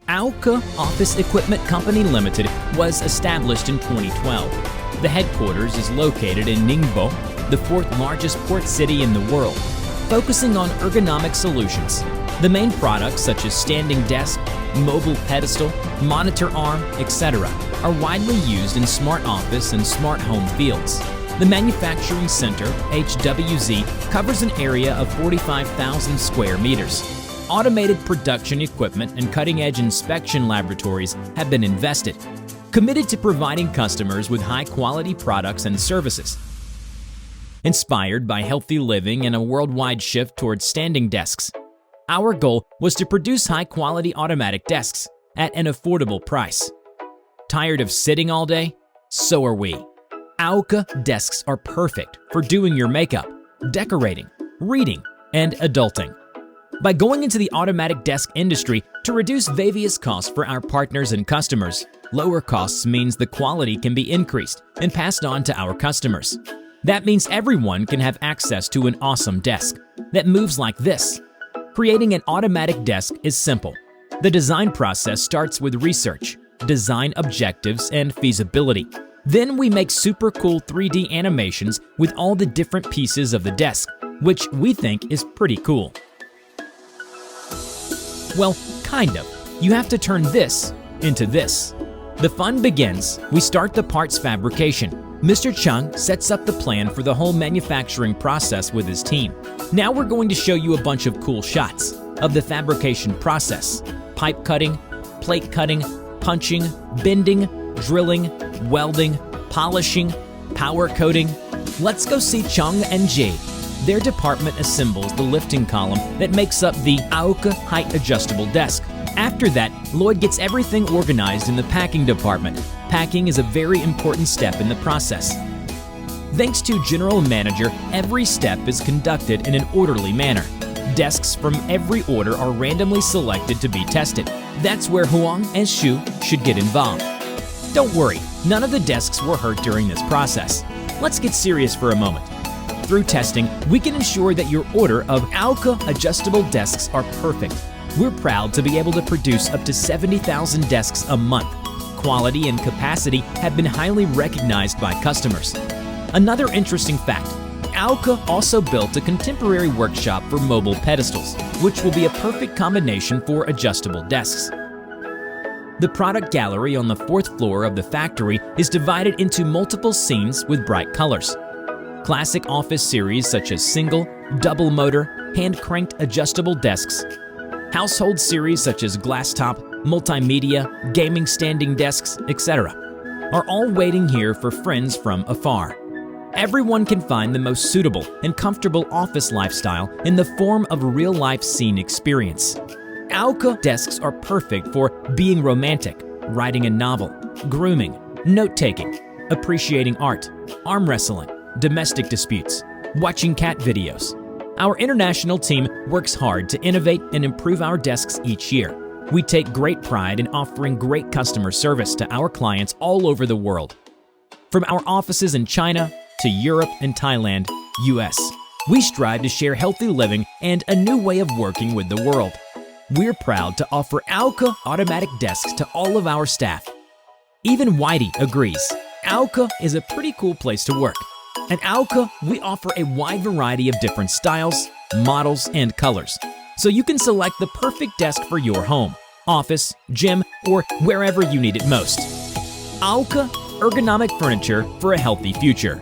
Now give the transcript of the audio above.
AOKE Office Equipment Company Limited was established in 2012. The headquarters is located in Ningbo, the fourth largest port city in the world, focusing on ergonomic solutions. The main products such as standing desk, mobile pedestal, monitor arm, etc. are widely used in smart office and smart home fields. The manufacturing center, HWZ, covers an area of 45,000 square meters. Automated production equipment and cutting-edge inspection laboratories have been invested, committed to providing customers with high-quality products and services. Inspired by healthy living and a worldwide shift towards standing desks, our goal was to produce high-quality automatic desks at an affordable price. Tired of sitting all day? So are we. AOKE desks are perfect for doing your makeup, decorating, reading, and adulting. By going into the automatic desk industry to reduce various costs for our partners and customers, lower costs means the quality can be increased and passed on to our customers. That means everyone can have access to an awesome desk that moves like this. Creating an automatic desk is simple. The design process starts with research, design objectives, and feasibility. Then we make super cool 3D animations with all the different pieces of the desk, which we think is pretty cool. Well, kind of. You have to turn this into this. The fun begins. We start the parts fabrication. Mr. Chung sets up the plan for the whole manufacturing process with his team. Now we're going to show you a bunch of cool shots of the fabrication process. Pipe cutting, plate cutting, punching, bending, drilling, welding, polishing, power coating. Let's go see Chung and Ji. Their department assembles the lifting column that makes up the AOKE height adjustable desk. After that, Lloyd gets everything organized in the packing department. Packing is a very important step in the process. Thanks to General Manager, every step is conducted in an orderly manner. Desks from every order are randomly selected to be tested. That's where Huang and Shu should get involved. Don't worry, none of the desks were hurt during this process. Let's get serious for a moment. Through testing, we can ensure that your order of AOKE adjustable desks are perfect. We're proud to be able to produce up to 70,000 desks a month. Quality and capacity have been highly recognized by customers. Another interesting fact, AOKE also built a contemporary workshop for mobile pedestals, which will be a perfect combination for adjustable desks. The product gallery on the fourth floor of the factory is divided into multiple scenes with bright colors. Classic office series such as single, double motor, hand-cranked adjustable desks. Household series such as glass top, multimedia, gaming standing desks, etc. are all waiting here for friends from afar. Everyone can find the most suitable and comfortable office lifestyle in the form of a real-life scene experience. AOKE desks are perfect for being romantic, writing a novel, grooming, note-taking, appreciating art, arm wrestling, domestic disputes, watching cat videos. Our international team works hard to innovate and improve our desks each year. We take great pride in offering great customer service to our clients all over the world. From our offices in China to Europe and Thailand, US, we strive to share healthy living and a new way of working with the world. We're proud to offer AOKE automatic desks to all of our staff. Even Whitey agrees. AOKE is a pretty cool place to work. At AOKE, we offer a wide variety of different styles, models, and colors, so you can select the perfect desk for your home, office, gym, or wherever you need it most. AOKE ergonomic furniture for a healthy future.